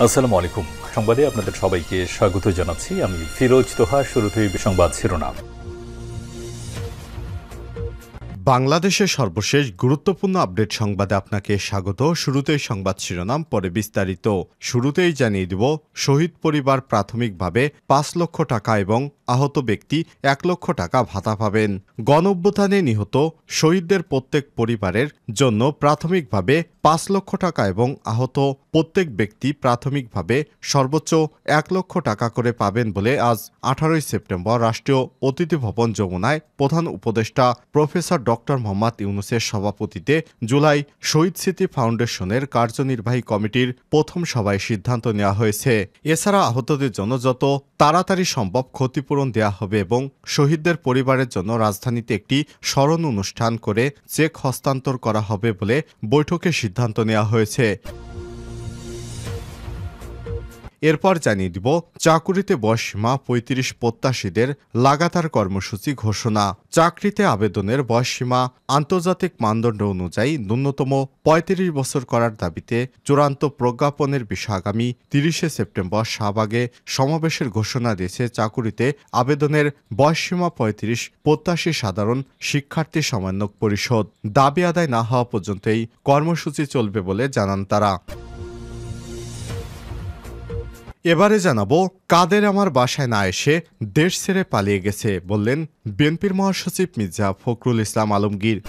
আসসালামু আলাইকুম। সংবাদে আপনাদের সবাইকে স্বাগত জানাচ্ছি। আমি ফিরোজ তোহা। শুরুতেই সংবাদ শিরোনাম। বাংলাদেশের সর্বশেষ গুরুত্বপূর্ণ আপডেট সংবাদে আপনাকে স্বাগত। শুরুতেই সংবাদ শিরোনাম, পরে বিস্তারিত। শুরুতেই জানিয়ে দিব, শহীদ পরিবার প্রাথমিকভাবে ৫ লক্ষ টাকা এবং আহত ব্যক্তি ১ লক্ষ টাকা ভাতা পাবেন। গণঅভ্যুত্থানে নিহত শহীদদের প্রত্যেক পরিবারের জন্য প্রাথমিকভাবে ৫ লক্ষ টাকা এবং আহত প্রত্যেক ব্যক্তি প্রাথমিকভাবে সর্বোচ্চ ১ লক্ষ টাকা করে পাবেন বলে আজ ১৮ সেপ্টেম্বর রাষ্ট্রীয় অতিথি ভবন যমুনায় প্রধান উপদেষ্টা প্রফেসর ডক্টর মোহাম্মদ ইউনূসের সভাপতিত্বে জুলাই শহীদ স্মৃতি ফাউন্ডেশনের কার্যনির্বাহী কমিটির প্রথম সভায় সিদ্ধান্ত নেওয়া হয়েছে। এছাড়া আহতদের জন্য যত তাড়াতাড়ি সম্ভব ক্ষতিপূরণ দেওয়া হবে এবং শহীদদের পরিবারের জন্য রাজধানীতে একটি স্মরণ অনুষ্ঠান করে চেক হস্তান্তর করা হবে বলে বৈঠকে সিদ্ধান্ত নেওয়া হয়েছে। এরপর জানিয়ে দিব, চাকুরিতে বয়সসীমা ৩৫ প্রত্যাশীদের লাগাতার কর্মসূচি ঘোষণা। চাকরিতে আবেদনের বয়সসীমা আন্তর্জাতিক মানদণ্ড অনুযায়ী ন্যূনতম ৩৫ বছর করার দাবিতে চূড়ান্ত প্রজ্ঞাপনের বিষয়ে আগামী ৩০ সেপ্টেম্বর শাহবাগে সমাবেশের ঘোষণা দিয়েছে চাকুরিতে আবেদনের বয়সসীমা ৩৫ প্রত্যাশী সাধারণ শিক্ষার্থী সমন্বয় পরিষদ। দাবি আদায় না হওয়া পর্যন্ত এই কর্মসূচি চলবে বলে জানান তারা। এবারে জানাবো, কাদের আমার বাসায় না এসে দেশ ছেড়ে পালিয়ে গেছে বললেন বিএনপির মহাসচিব মির্জা ফখরুল ইসলাম আলমগীর।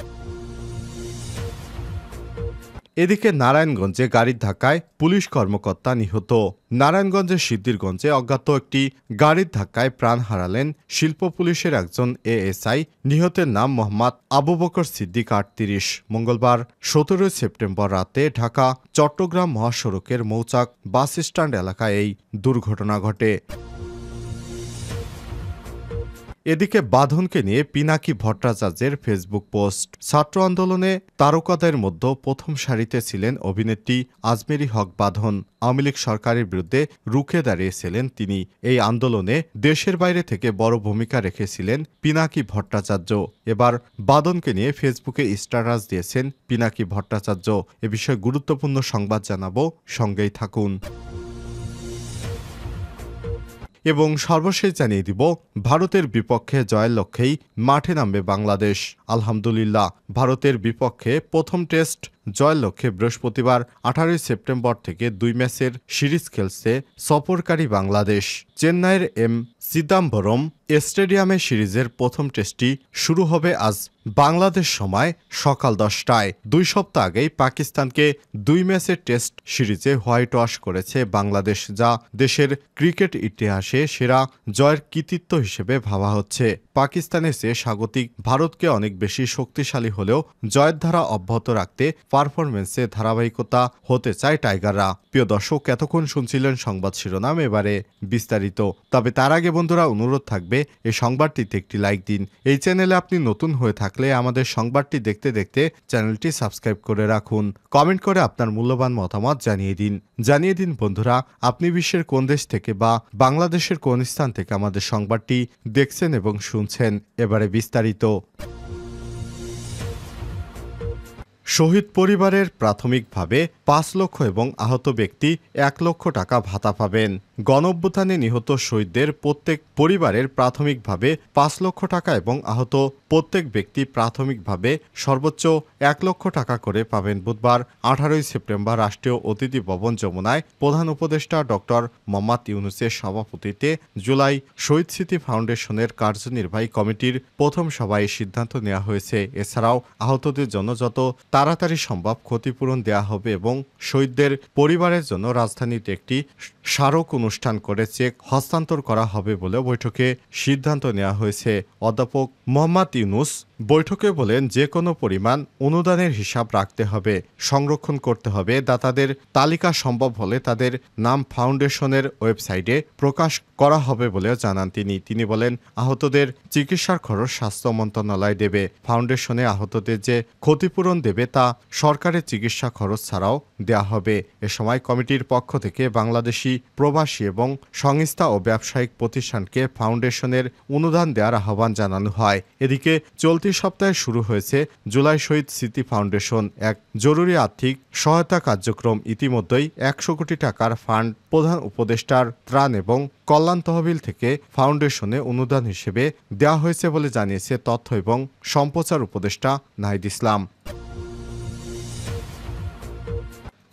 এদিকে নারায়ণগঞ্জে গাড়ির ধাক্কায় পুলিশ কর্মকর্তা নিহত। নারায়ণগঞ্জের সিদ্ধিরগঞ্জে অজ্ঞাত একটি গাড়ির ধাক্কায় প্রাণ হারালেন শিল্প পুলিশের একজন এএসআই। নিহতের নাম মোহাম্মদ আবু বকর সিদ্দিক, ৩৮। মঙ্গলবার ১৭ সেপ্টেম্বর রাতে ঢাকা চট্টগ্রাম মহাসড়কের মৌচাক বাস স্ট্যান্ড এলাকায় এই দুর্ঘটনা ঘটে। এদিকে বাঁধনকে নিয়ে পিনাকি ভট্টাচার্যের ফেসবুক পোস্ট। ছাত্র আন্দোলনে তারকাদের মধ্যে প্রথম সারিতে ছিলেন অভিনেত্রী আজমেরী হক বাঁধন। আওয়ামী লীগ সরকারের বিরুদ্ধে রুখে দাঁড়িয়েছিলেন তিনি। এই আন্দোলনে দেশের বাইরে থেকে বড় ভূমিকা রেখেছিলেন পিনাকি ভট্টাচার্য। এবার বাঁধনকে নিয়ে ফেসবুকে স্ট্যাটাস দিয়েছেন পিনাকি ভট্টাচার্য। এ বিষয়ে গুরুত্বপূর্ণ সংবাদ জানাবো, সঙ্গেই থাকুন। এবং সর্বশেষ জানিয়ে দিব, ভারতের বিপক্ষে জয়ের লক্ষ্যেই মাঠে নামবে বাংলাদেশ। আলহামদুলিল্লাহ, ভারতের বিপক্ষে প্রথম টেস্ট জয়ের লক্ষ্যে বৃহস্পতিবার ১৮ সেপ্টেম্বর থেকে ২ ম্যাচের সিরিজ খেলছে সফরকারী বাংলাদেশ। চেন্নাইয়ের এম চিদাম্বরম স্টেডিয়ামে সিরিজের প্রথম টেস্টটি শুরু হবে আজ বাংলাদেশ সময় সকাল ১০টায়। ২ সপ্তাহ আগেই পাকিস্তানকে ২ ম্যাচের টেস্ট সিরিজে হোয়াইট ওয়াশ করেছে বাংলাদেশ, যা দেশের ক্রিকেট ইতিহাসে সেরা জয়ের কৃতিত্ব হিসেবে ভাবা হচ্ছে। পাকিস্তানের চেয়ে স্বাগতিক ভারতকে অনেক বেশি শক্তিশালী হলেও জয়ের ধারা অব্যাহত রাখতে পারফরমেন্সে ধারাবাহিকতা হতে চায় টাইগাররা। প্রিয় দর্শক, এতক্ষণ শুনছিলেন সংবাদ শিরোনাম, এবারে বিস্তারিত। তবে তার আগে বন্ধুরা, অনুরোধ থাকবে এই সংবাদটিতে একটি লাইক দিন। এই চ্যানেলে আপনি নতুন হয়ে থাকলে আমাদের সংবাদটি দেখতে দেখতে চ্যানেলটি সাবস্ক্রাইব করে রাখুন। কমেন্ট করে আপনার মূল্যবান মতামত জানিয়ে দিন বন্ধুরা, আপনি বিশ্বের কোন দেশ থেকে বা বাংলাদেশের কোন স্থান থেকে আমাদের সংবাদটি দেখছেন এবং শুনছেন। এবারে বিস্তারিত। শহীদ পরিবারের প্রাথমিকভাবে ৫ লক্ষ এবং আহত ব্যক্তি ১ লক্ষ টাকা ভাতা পাবেন। গণঅভ্যুত্থানে নিহত শহীদদের প্রত্যেক পরিবারের প্রাথমিকভাবে ৫ লক্ষ টাকা এবং আহত প্রত্যেক ব্যক্তি প্রাথমিকভাবে সর্বোচ্চ ১ লক্ষ টাকা করে পাবেন। বুধবার ১৮ সেপ্টেম্বর রাষ্ট্রীয় অতিথি ভবন যমুনায় প্রধান উপদেষ্টা ডক্টর মোহাম্মদ ইউনূসের সভাপতিত্বে জুলাই শহীদ স্মৃতি ফাউন্ডেশনের কার্যনির্বাহী কমিটির প্রথম সভায় সিদ্ধান্ত নেওয়া হয়েছে। এছাড়াও আহতদের জন্য যত তাড়াতাড়ি সম্ভব ক্ষতিপূরণ দেওয়া হবে এবং শহীদদের পরিবারের জন্য রাজধানীতে একটি স্মারক অনুষ্ঠান করে চেক হস্তান্তর করা হবে বলে বৈঠকে সিদ্ধান্ত নেওয়া হয়েছে। অধ্যাপক মোহাম্মদ ইউনূস বৈঠকে বলেন, যে কোনো পরিমাণ অনুদানের হিসাব রাখতে হবে, সংরক্ষণ করতে হবে। দাতাদের তালিকা সম্ভব হলে তাদের নাম ফাউন্ডেশনের ওয়েবসাইটে প্রকাশ করা হবে বলেও জানান তিনি বলেন, আহতদের চিকিৎসার খরচ স্বাস্থ্য মন্ত্রণালয় দেবে। ফাউন্ডেশনে আহতদের যে ক্ষতিপূরণ দেবে তা সরকারের চিকিৎসা খরচ ছাড়াও দেয়া হবে। এ সময় কমিটির পক্ষ থেকে বাংলাদেশি প্রবাসী এবং সংস্থা ও ব্যবসায়িক প্রতিষ্ঠানকে ফাউন্ডেশনের অনুদান দেওয়ার আহ্বান জানানো হয়। এদিকে চলতি চলতি সপ্তাহে শুরু হয়েছে জুলাই শহীদ স্মৃতি ফাউন্ডেশন এক জরুরি আর্থিক সহায়তা কার্যক্রম। ইতিমধ্যেই ১০০ কোটি টাকার ফান্ড প্রধান উপদেষ্টার ত্রাণ এবং কল্যাণ তহবিল থেকে ফাউন্ডেশনে অনুদান হিসেবে দেওয়া হয়েছে বলে জানিয়েছে তথ্য এবং সম্প্রচার উপদেষ্টা নাহিদ ইসলাম।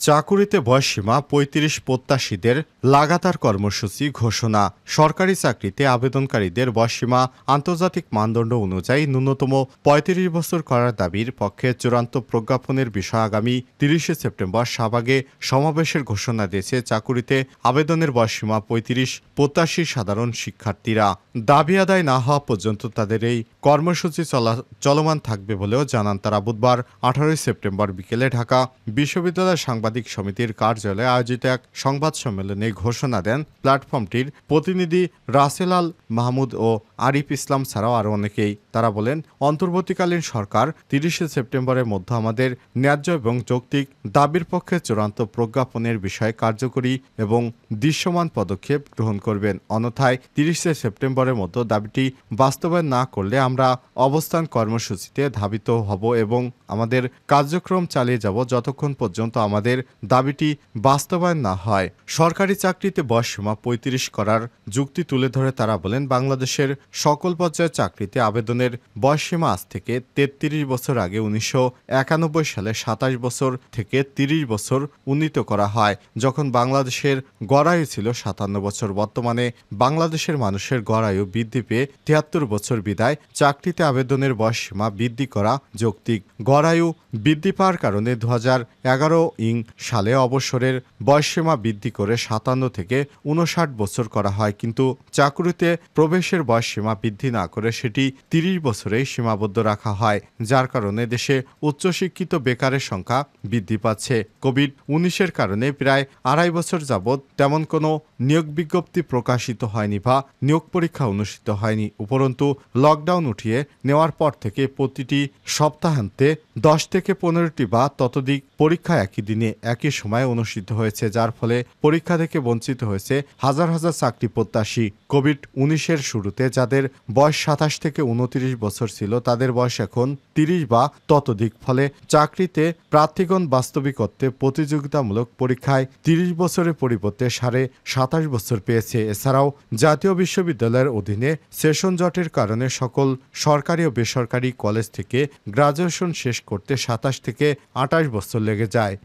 চাকুরিতে বয়সসীমা ৩৫ প্রত্যাশীদের লাগাতার কর্মসূচি ঘোষণা। সরকারি চাকরিতে আবেদনকারীদের বয়সসীমা আন্তর্জাতিক মানদণ্ড অনুযায়ী ন্যূনতম ৩৫ বছর করার দাবির পক্ষে চূড়ান্ত প্রজ্ঞাপনের বিষয় আগামী ৩০ সেপ্টেম্বর শাহবাগে সমাবেশের ঘোষণা দিয়েছে চাকুরিতে আবেদনের বয়সসীমা ৩৫ প্রত্যাশী সাধারণ শিক্ষার্থীরা। দাবি আদায় না হওয়া পর্যন্ত তাদের এই কর্মসূচি চলমান থাকবে বলেও জানান তারা। বুধবার ১৮ সেপ্টেম্বর বিকেলে ঢাকা বিশ্ববিদ্যালয় সাংবাদিক সমিতির কার্যালয়ে আয়োজিত এক সংবাদ সম্মেলনে ঘোষণা দেন প্ল্যাটফর্মটির প্রতিনিধি রাসেল আল মাহমুদ ও আরিফ ইসলাম ছাড়াও আরও অনেকেই। তারা বলেন, অন্তর্বর্তীকালীন সরকার ৩০ সেপ্টেম্বরের মধ্যে আমাদের ন্যায্য এবং যৌক্তিক দাবির পক্ষে চূড়ান্ত প্রজ্ঞাপনের বিষয়ে কার্যকরী এবং দৃশ্যমান পদক্ষেপ গ্রহণ করবেন। অন্যথায় ৩০ সেপ্টেম্বরের মধ্যে দাবিটি বাস্তবায়ন না করলে আমরা অবস্থান কর্মসূচিতে ধাবিত হব এবং আমাদের কার্যক্রম চালিয়ে যাব যতক্ষণ পর্যন্ত আমাদের দাবিটি বাস্তবায়ন না হয়। সরকারি চাকরিতে বয়সসীমা ৩৫ করার যুক্তি তুলে ধরে তারা বলেন, বাংলাদেশের সকল পর্যায়ের চাকরিতে আবেদনের বয়সসীমা আজ থেকে ৩৩ বছর আগে ১৯৯১ সালে ২৭ বছর থেকে ৩০ বছর উন্নীত করা হয়, যখন বাংলাদেশের গড় আয়ু ছিল ৫৭ বছর। বর্তমানে বাংলাদেশের মানুষের গড় আয়ু বৃদ্ধি পেয়ে ৭৩ বছর বিদায় চাকরিতে আবেদনের বয়সসীমা বৃদ্ধি করা যৌক্তিক। গড় আয়ু বৃদ্ধি পাওয়ার কারণে ২০১১ সালে অবসরের বয়সসীমা বৃদ্ধি করে ৫৭ থেকে ৫৯ বছর করা হয়, কিন্তু চাকুরিতে প্রবেশের বয়সসীমা বৃদ্ধি না করে সেটি ৩০ বছরেই সীমাবদ্ধ রাখা হয়, যার কারণে দেশে উচ্চশিক্ষিত বেকারের সংখ্যা বৃদ্ধি পাচ্ছে। কোভিড-১৯ কারণে প্রায় ২.৫ বছর যাবৎ তেমন কোনো নিয়োগ বিজ্ঞপ্তি প্রকাশিত হয়নি বা নিয়োগ পরীক্ষা অনুষ্ঠিত হয়নি। উপরন্তু লকডাউন উঠিয়ে নেওয়ার পর থেকে প্রতিটি সপ্তাহান্তে ১০ থেকে ১৫টি বা ততোধিক পরীক্ষা একই দিনে একই সময়ে অনুষ্ঠিত হয়েছে, যার ফলে পরীক্ষা থেকে বঞ্চিত হয়েছে হাজার হাজার চাকরি প্রত্যাশী। কোভিড-১৯ শুরুতে যাদের বয়স ২৭ থেকে ২৯ বছর ছিল তাদের বয়স এখন ৩০ বা ততোধিক। ফলে চাকরিতে প্রার্থীগণ বাস্তবিকত্বে প্রতিযোগিতামূলক পরীক্ষায় ৩০ বছরের পরিবর্তে ২৭.৫ বছর পেয়েছে। এছাড়াও জাতীয় বিশ্ববিদ্যালয়ের অধীনে সেশন জটের কারণে সকল সরকারি ও বেসরকারি কলেজ থেকে গ্রাজুয়েশন শেষ করতে ২৭ থেকে ২৮ বছর লেগে যায়।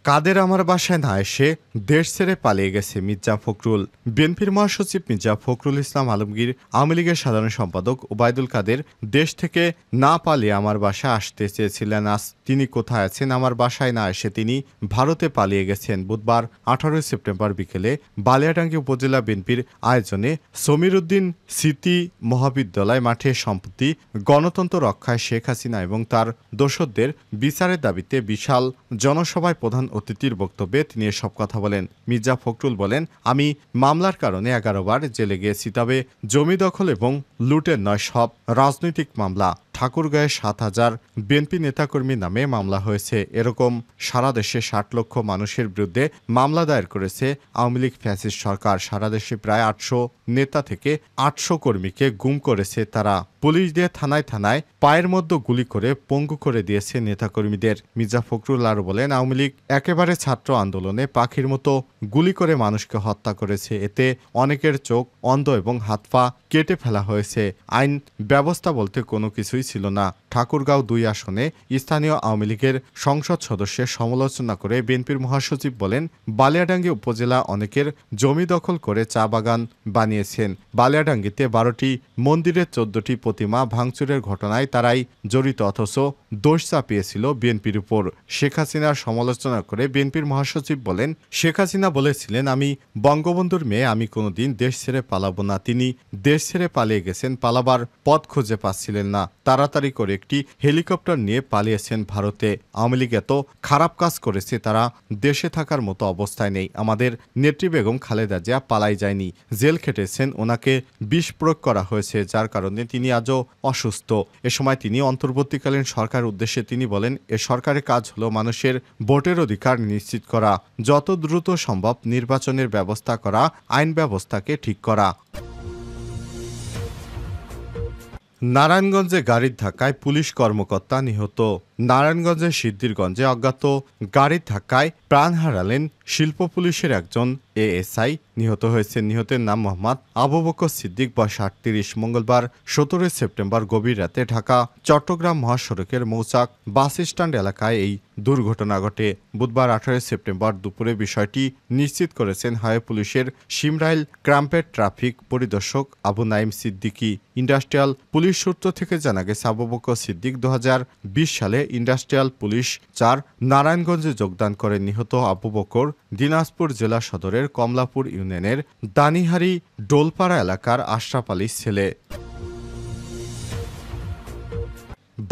কাদের আমার বাসায় না এসে দেশ ছেড়ে পালিয়ে গেছে মির্জা ফখরুল। বিএনপির মহাসচিব মির্জা ফখরুল ইসলাম আলমগীর আওয়ামী লীগের সাধারণ সম্পাদক ওবায়দুল কাদের দেশ থেকে না পালিয়ে আমার বাসায় আসতে চেয়েছিলেন। আজ তিনি কোথায় আছেন? আমার বাসায় না এসে তিনি ভারতে পালিয়ে গেছেন। বুধবার ১৮ সেপ্টেম্বর বিকেলে বালিয়াডাঙ্গি উপজেলা বিএনপির আয়োজনে সমীর উদ্দিন স্মৃতি মহাবিদ্যালয় মাঠে সম্প্রতি গণতন্ত্র রক্ষায় শেখ হাসিনা এবং তার দোসরদের বিচারের দাবিতে বিশাল জনসভায় প্রধান অতিথির বক্তব্যে তিনি এসব কথা বলেন। মির্জা ফখরুল বলেন, আমি মামলার কারণে ১১ বার জেলে গিয়েছি, তবে জমি দখল এবং লুটের নয়, সব রাজনৈতিক মামলা। ঠাকুরগাঁয়ে ৭,০০০ বিএনপি নেতাকর্মীর নামে মামলা হয়েছে। এরকম সারা দেশে ৬০ লক্ষ মানুষের বিরুদ্ধে মামলা দায়ের করেছে আওয়ামী লীগ ফ্যাসিস্ট সরকার। সারা দেশে প্রায় ৮০০ নেতা থেকে ৮০০ কর্মীকে গুম করেছে তারা। পুলিশ দিয়ে থানায় থানায় পায়ের মধ্যে গুলি করে পঙ্গু করে দিয়েছে নেতাকর্মীদের। মির্জা ফখরুল আরও বলেন, আওয়ামী লীগ একেবারে ছাত্র আন্দোলনে পাখির মতো গুলি করে মানুষকে হত্যা করেছে। এতে অনেকের চোখ অন্ধ এবং হাত পা কেটে ফেলা হয়েছে। আইন ব্যবস্থা বলতে কোনো কিছুই ছিল না। ঠাকুরগাঁও ২ আসনে স্থানীয় আওয়ামী লীগের সংসদ সদস্যের সমালোচনা করে বিএনপির মহাসচিব বলেন, বালিয়াডাঙ্গি উপজেলা অনেকের জমি দখল করে চা বাগান বানিয়েছেন। বালিয়াডাঙ্গিতে ১২টি মন্দিরের ১৪টি প্রতিমা ভাঙচুরের ঘটনায় তারাই জড়িত, অথচ দোষ চাপিয়েছিল বিএনপির উপর। শেখ হাসিনার সমালোচনা করে বিএনপির মহাসচিব বলেন, শেখ হাসিনা বলেছিলেন, আমি বঙ্গবন্ধুর মেয়ে, আমি কোনোদিন দেশ ছেড়ে পালাবো না। তিনি দেশ ছেড়ে পালিয়ে গেছেন, পালাবার পথ খুঁজে পাচ্ছিলেন না। তাড়াতাড়ি করে একটি হেলিকপ্টার নিয়ে পালিয়েছেন ভারতে। আওয়ামী লীগ এত খারাপ কাজ করেছে, তারা দেশে থাকার মতো অবস্থায় নেই। আমাদের নেত্রী বেগম খালেদা জিয়া পালাই যায়নি, জেল খেটেছেন, ওনাকে বিষ প্রয়োগ করা হয়েছে, যার কারণে তিনি আজও অসুস্থ। এ সময় তিনি অন্তর্বর্তীকালীন সরকার উদ্দেশ্যে তিনি বলেন, এ সরকারের কাজ হলো মানুষের ভোটের অধিকার নিশ্চিত করা, যত দ্রুত সম্ভব নির্বাচনের ব্যবস্থা করা, আইন ব্যবস্থাকে ঠিক করা। নারায়ণগঞ্জে গাড়ির ধাক্কায় পুলিশ কর্মকর্তা নিহত। নারায়ণগঞ্জের সিদ্ধিরগঞ্জে অজ্ঞাত গাড়ির ধাক্কায় প্রাণ হারালেন শিল্প পুলিশের একজন এএসআই। নিহত হয়েছেন। নিহতের নাম মোহাম্মদ আবু বকর সিদ্দিক, বয়স ৩৮। মঙ্গলবার ১৭ সেপ্টেম্বর গভীর রাতে ঢাকা চট্টগ্রাম মহাসড়কের মৌচাক বাস স্ট্যান্ড এলাকায় এই দুর্ঘটনা ঘটে। বুধবার ১৮ সেপ্টেম্বর দুপুরে বিষয়টি নিশ্চিত করেছেন হাইওয়ে পুলিশের শিমরাইল ক্যাম্পের ট্রাফিক পরিদর্শক আবু নাইম সিদ্দিকী। ইন্ডাস্ট্রিয়াল পুলিশ সূত্র থেকে জানা গেছে, আবু বকর সিদ্দিক ২০২০ সালে ইন্ডাস্ট্রিয়াল পুলিশ ৪ নারায়ণগঞ্জে যোগদান করেন। নিহত আবু বকর দিনাজপুর জেলা সদরের কমলাপুর ইউনিয়নের দানিহারি ডোলপাড়া এলাকার আশরাফ আলীর ছেলে।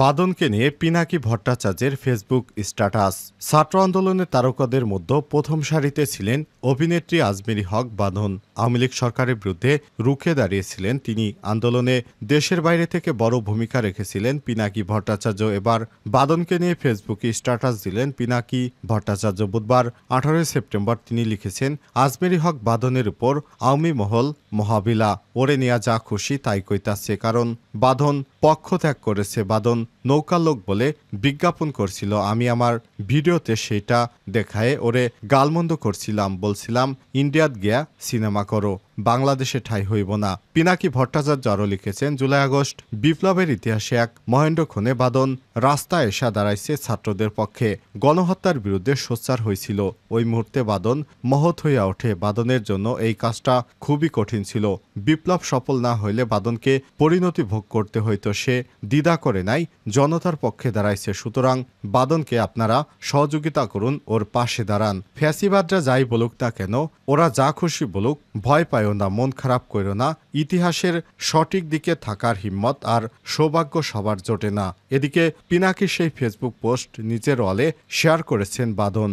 বাদনকে নিয়ে পিনাকি ভট্টাচার্যের ফেসবুক স্ট্যাটাস। ছাত্র আন্দোলনের তারকাদের মধ্যে প্রথম সারিতে ছিলেন অভিনেত্রী আজমেরী হক বাঁধন। আওয়ামী লীগ সরকারের বিরুদ্ধে রুখে দাঁড়িয়েছিলেন তিনি। আন্দোলনে দেশের বাইরে থেকে বড় ভূমিকা রেখেছিলেন পিনাকি ভট্টাচার্য। এবার বাদনকে নিয়ে ফেসবুকে স্ট্যাটাস দিলেন পিনাকি ভট্টাচার্য। বুধবার ১৮ সেপ্টেম্বর তিনি লিখেছেন, আজমেরী হক বাঁধনের উপর আওয়ামী মহল মহাবিলা ওরে নিয়া যা খুশি তাই কইতাছে, কারণ বাঁধন পক্ষ ত্যাগ করেছে। বাঁধন নৌকা লোক বলে বিজ্ঞাপন করছিল। আমি আমার ভিডিওতে সেটা দেখায় ওরে গালমন্দ করছিলাম, বলছিলাম ইন্ডিয়াত গিয়া সিনেমা করো, বাংলাদেশে ঠাঁই হইব না। পিনাকি ভট্টাচার্য আরও লিখেছেন, জুলাই আগস্ট বিপ্লবের ইতিহাসে এক মহেন্দ্রক্ষণে বাদন রাস্তায় এসে দাঁড়াইছে ছাত্রদের পক্ষে। গণহত্যার বিরুদ্ধে সোচ্চার হয়েছিল। ওই মুহূর্তে বাদন মহৎ হইয়া ওঠে। বাদনের জন্য এই কাজটা খুবই কঠিন ছিল। বিপ্লব সফল না হইলে বাদনকে পরিণতি ভোগ করতে হইতো। সে দ্বিধা করে নাই, জনতার পক্ষে দাঁড়াইছে। সুতরাং বাদনকে আপনারা সহযোগিতা করুন, ওর পাশে দাঁড়ান। ফ্যাসিবাদরা যাই বলুক না কেন, ওরা যা খুশি বলুক, ভয় পায়ও না, মন খারাপ করো না। ইতিহাসের সঠিক দিকে থাকার হিম্মত আর সৌভাগ্য সবার জোটে না। এদিকে পিনাকি সেই ফেসবুক পোস্ট নিজের ওয়ালে শেয়ার করেছেন বাদন।